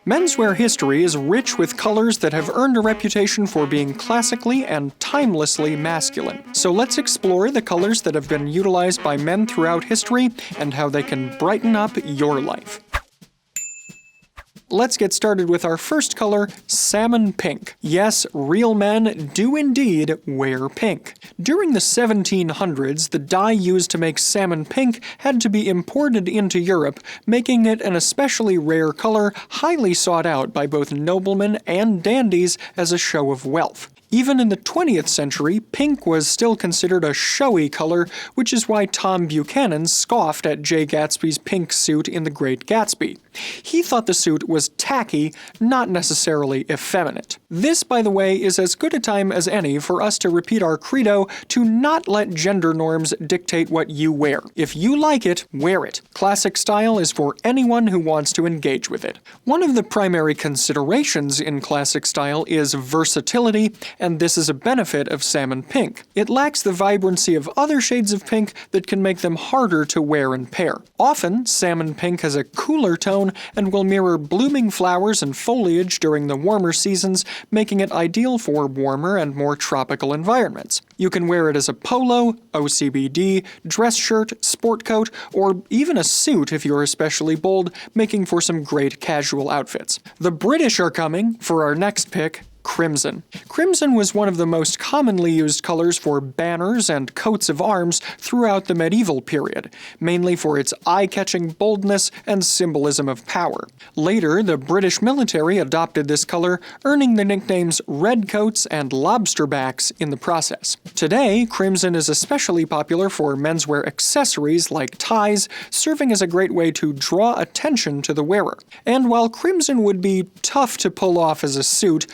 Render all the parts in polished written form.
Menswear history is rich with colors that have earned a reputation for being classically and timelessly masculine. So let's explore the colors that have been utilized by men throughout history and how they can brighten up your life. Let's get started with our first color, Salmon Pink. Yes, real men do indeed wear pink. During the 1700s, the dye used to make salmon pink had to be imported into Europe, making it an especially rare color, highly sought out by both noblemen and dandies as a show of wealth. Even in the 20th century, pink was still considered a showy color, which is why Tom Buchanan scoffed at Jay Gatsby's pink suit in The Great Gatsby. He thought the suit was tacky, not necessarily effeminate. This, by the way, is as good a time as any for us to repeat our credo to not let gender norms dictate what you wear. If you like it, wear it. Classic style is for anyone who wants to engage with it. One of the primary considerations in classic style is versatility, and this is a benefit of salmon pink. It lacks the vibrancy of other shades of pink that can make them harder to wear and pair. Often, salmon pink has a cooler tone and will mirror blooming flowers and foliage during the warmer seasons, making it ideal for warmer and more tropical environments. You can wear it as a polo, OCBD, dress shirt, sport coat, or even a suit if you're especially bold, making for some great casual outfits. The British are coming for our next pick, crimson. Crimson was one of the most commonly used colors for banners and coats of arms throughout the medieval period, mainly for its eye-catching boldness and symbolism of power. Later, the British military adopted this color, earning the nicknames redcoats and lobsterbacks in the process. Today, crimson is especially popular for menswear accessories like ties, serving as a great way to draw attention to the wearer. And while crimson would be tough to pull off as a suit,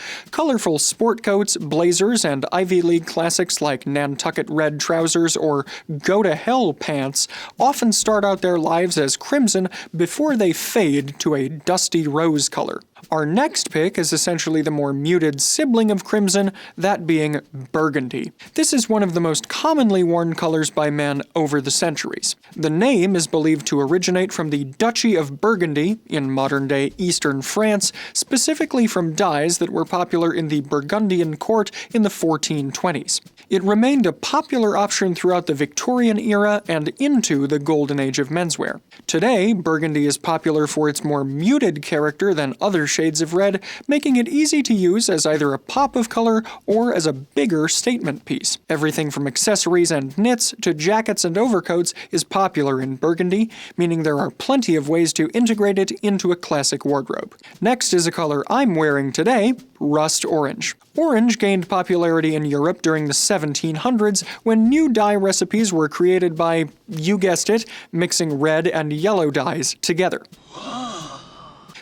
colorful sport coats, blazers, and Ivy League classics like Nantucket red trousers or Go to Hell pants often start out their lives as crimson before they fade to a dusty rose color. Our next pick is essentially the more muted sibling of crimson, that being burgundy. This is one of the most commonly worn colors by men over the centuries. The name is believed to originate from the Duchy of Burgundy, in modern-day eastern France, specifically from dyes that were popular in the Burgundian court in the 1420s. It remained a popular option throughout the Victorian era and into the golden age of menswear. Today, burgundy is popular for its more muted character than other shades of red, making it easy to use as either a pop of color or as a bigger statement piece. Everything from accessories and knits to jackets and overcoats is popular in burgundy, meaning there are plenty of ways to integrate it into a classic wardrobe. Next is a color I'm wearing today, rust orange. Orange gained popularity in Europe during the 1700s when new dye recipes were created by, you guessed it, mixing red and yellow dyes together.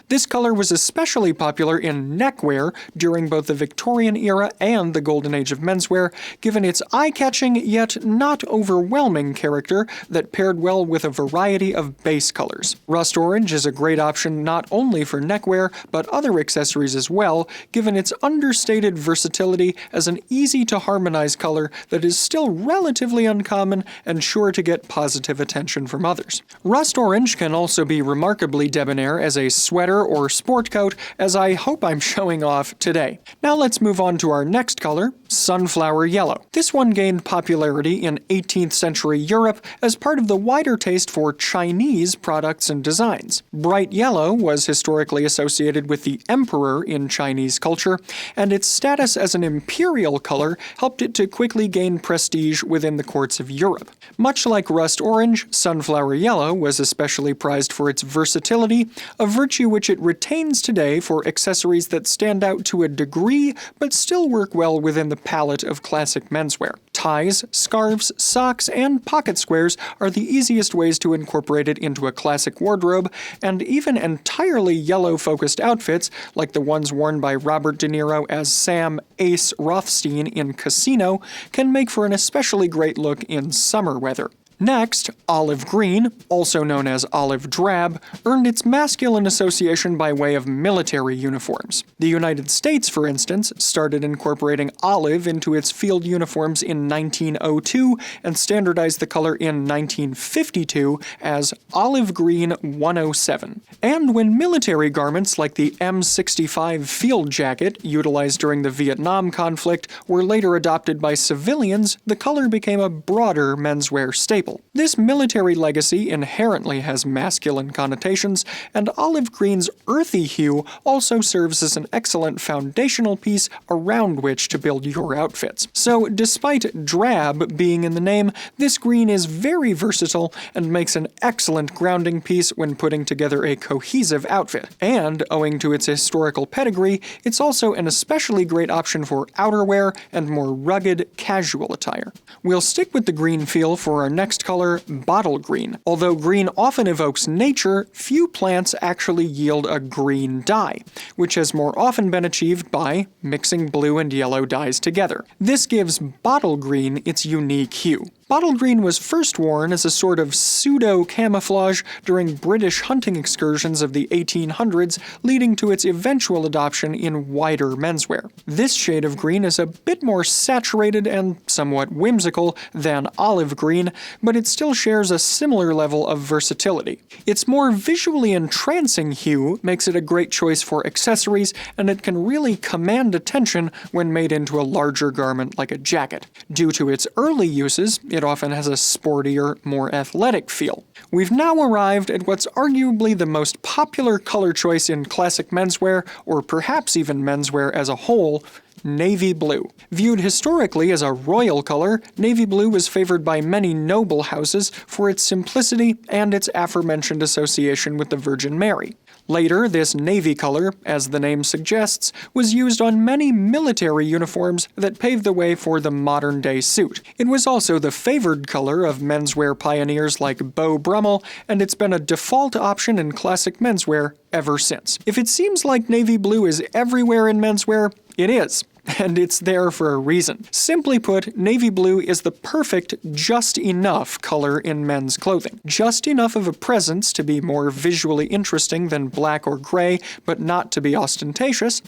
This color was especially popular in neckwear during both the Victorian era and the golden age of menswear, given its eye-catching yet not overwhelming character that paired well with a variety of base colors. Rust orange is a great option not only for neckwear, but other accessories as well, given its understated versatility as an easy-to-harmonize color that is still relatively uncommon and sure to get positive attention from others. Rust orange can also be remarkably debonair as a sweater or sport coat, as I hope I'm showing off today. Now let's move on to our next color, sunflower yellow. This one gained popularity in 18th century Europe as part of the wider taste for Chinese products and designs. Bright yellow was historically associated with the emperor in Chinese culture, and its status as an imperial color helped it to quickly gain prestige within the courts of Europe. Much like rust orange, sunflower yellow was especially prized for its versatility, a virtue which it retains today for accessories that stand out to a degree but still work well within the palette of classic menswear. Ties, scarves, socks, and pocket squares are the easiest ways to incorporate it into a classic wardrobe, and even entirely yellow-focused outfits, like the ones worn by Robert De Niro as Sam Ace Rothstein in Casino, can make for an especially great look in summer weather. Next, olive green, also known as olive drab, earned its masculine association by way of military uniforms. The United States, for instance, started incorporating olive into its field uniforms in 1902 and standardized the color in 1952 as olive green 107. And when military garments like the M65 field jacket, utilized during the Vietnam conflict, were later adopted by civilians, the color became a broader menswear staple. This military legacy inherently has masculine connotations, and olive green's earthy hue also serves as an excellent foundational piece around which to build your outfits. So, despite drab being in the name, this green is very versatile and makes an excellent grounding piece when putting together a cohesive outfit. And, owing to its historical pedigree, it's also an especially great option for outerwear and more rugged, casual attire. We'll stick with the green feel for our next color, bottle green. Although green often evokes nature, few plants actually yield a green dye, which has more often been achieved by mixing blue and yellow dyes together. This gives bottle green its unique hue. Bottle green was first worn as a sort of pseudo-camouflage during British hunting excursions of the 1800s, leading to its eventual adoption in wider menswear. This shade of green is a bit more saturated and somewhat whimsical than olive green, but it still shares a similar level of versatility. Its more visually entrancing hue makes it a great choice for accessories, and it can really command attention when made into a larger garment like a jacket. Due to its early uses, it often has a sportier, more athletic feel. We've now arrived at what's arguably the most popular color choice in classic menswear, or perhaps even menswear as a whole: navy blue. Viewed historically as a royal color, navy blue was favored by many noble houses for its simplicity and its aforementioned association with the Virgin Mary. Later, this navy color, as the name suggests, was used on many military uniforms that paved the way for the modern-day suit. It was also the favored color of menswear pioneers like Beau Brummel, and it's been a default option in classic menswear ever since. If it seems like navy blue is everywhere in menswear, it is. And it's there for a reason. Simply put, navy blue is the perfect just enough color in men's clothing. Just enough of a presence to be more visually interesting than black or gray, but not to be ostentatious,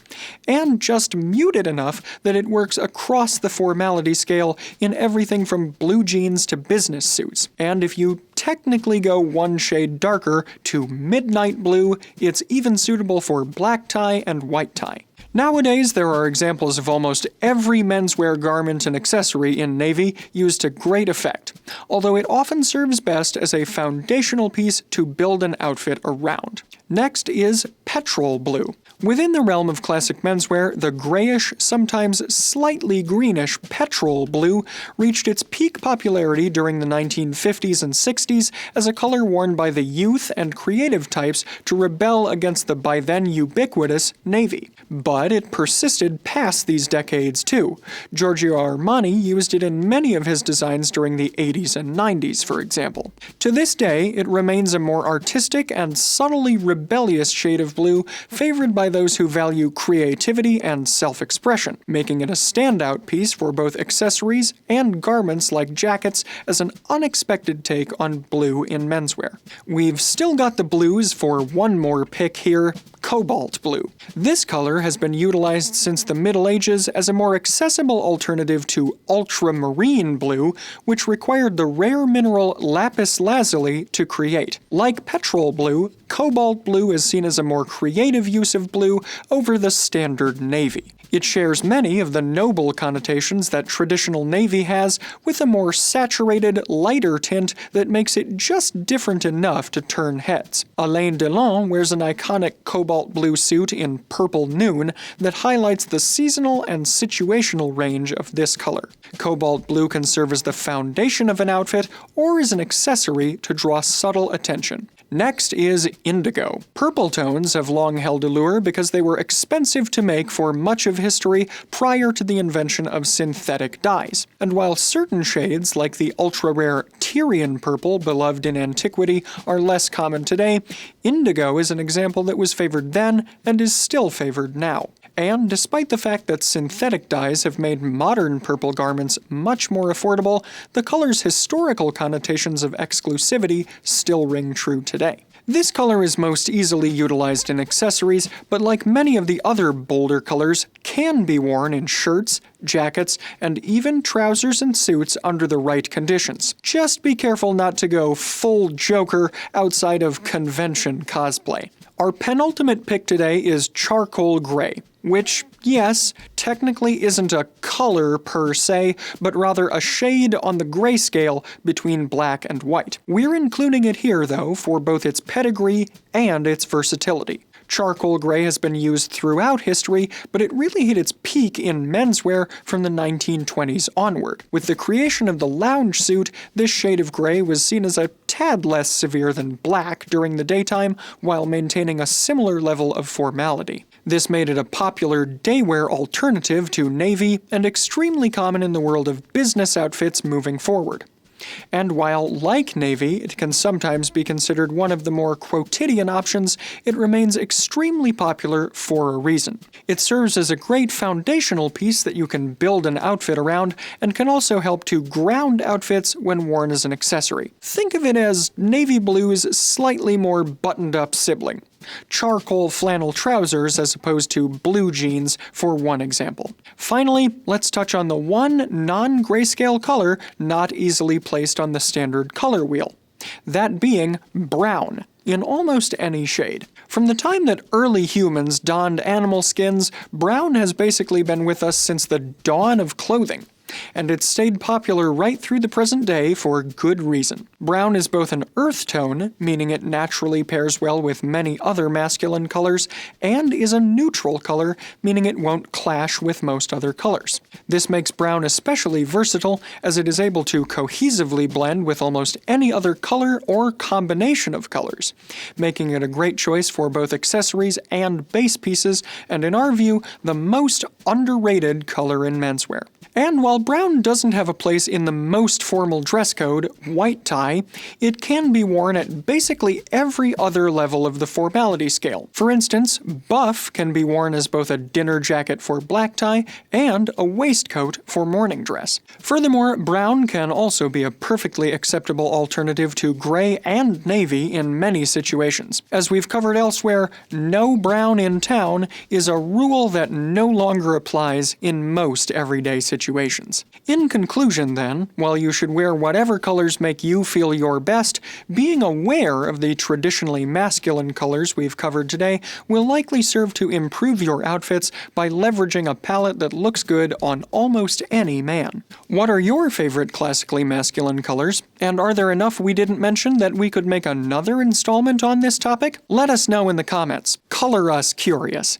and just muted enough that it works across the formality scale in everything from blue jeans to business suits. And if you technically go one shade darker to midnight blue, it's even suitable for black tie and white tie. Nowadays, there are examples of almost every menswear garment and accessory in navy used to great effect, although it often serves best as a foundational piece to build an outfit around. Next is petrol blue. Within the realm of classic menswear, the grayish, sometimes slightly greenish petrol blue reached its peak popularity during the 1950s and 60s as a color worn by the youth and creative types to rebel against the by then ubiquitous navy. But it persisted past these decades too. Giorgio Armani used it in many of his designs during the 80s and 90s, for example. To this day, it remains a more artistic and subtly rebellious shade of blue favored by those who value creativity and self-expression, making it a standout piece for both accessories and garments like jackets as an unexpected take on blue in menswear. We've still got the blues for one more pick here: cobalt blue. This color has been utilized since the Middle Ages as a more accessible alternative to ultramarine blue, which required the rare mineral lapis-lazuli to create. Like petrol blue, cobalt blue is seen as a more creative use of blue over the standard navy. It shares many of the noble connotations that traditional navy has, with a more saturated, lighter tint that makes it just different enough to turn heads. Alain Delon wears an iconic cobalt blue suit in Purple Noon that highlights the seasonal and situational range of this color. Cobalt blue can serve as the foundation of an outfit or as an accessory to draw subtle attention. Next is indigo. Purple tones have long held allure because they were expensive to make for much of history prior to the invention of synthetic dyes. And while certain shades, like the ultra-rare Tyrian purple beloved in antiquity, are less common today, indigo is an example that was favored then and is still favored now. And despite the fact that synthetic dyes have made modern purple garments much more affordable, the color's historical connotations of exclusivity still ring true today. This color is most easily utilized in accessories, but like many of the other bolder colors, can be worn in shirts, jackets, and even trousers and suits under the right conditions. Just be careful not to go full Joker outside of convention cosplay. Our penultimate pick today is charcoal gray, which, yes, technically isn't a color per se, but rather a shade on the grayscale between black and white. We're including it here, though, for both its pedigree and its versatility. Charcoal gray has been used throughout history, but it really hit its peak in menswear from the 1920s onward. With the creation of the lounge suit, this shade of gray was seen as a tad less severe than black during the daytime, while maintaining a similar level of formality. This made it a popular daywear alternative to navy and extremely common in the world of business outfits moving forward. And while, like navy, it can sometimes be considered one of the more quotidian options, it remains extremely popular for a reason. It serves as a great foundational piece that you can build an outfit around, and can also help to ground outfits when worn as an accessory. Think of it as navy blue's slightly more buttoned-up sibling. Charcoal flannel trousers as opposed to blue jeans, for one example. Finally, let's touch on the one non-grayscale color not easily placed on the standard color wheel. That being brown, in almost any shade. From the time that early humans donned animal skins, brown has basically been with us since the dawn of clothing. And it's stayed popular right through the present day for good reason. Brown is both an earth tone, meaning it naturally pairs well with many other masculine colors, and is a neutral color, meaning it won't clash with most other colors. This makes brown especially versatile, as it is able to cohesively blend with almost any other color or combination of colors, making it a great choice for both accessories and base pieces, and in our view, the most underrated color in menswear. And while brown doesn't have a place in the most formal dress code, white tie, it can be worn at basically every other level of the formality scale. For instance, buff can be worn as both a dinner jacket for black tie and a waistcoat for morning dress. Furthermore, brown can also be a perfectly acceptable alternative to gray and navy in many situations. As we've covered elsewhere, no brown in town is a rule that no longer applies in most everyday situations. In conclusion, then, while you should wear whatever colors make you feel your best, being aware of the traditionally masculine colors we've covered today will likely serve to improve your outfits by leveraging a palette that looks good on almost any man. What are your favorite classically masculine colors? And are there enough we didn't mention that we could make another installment on this topic? Let us know in the comments. Color us curious.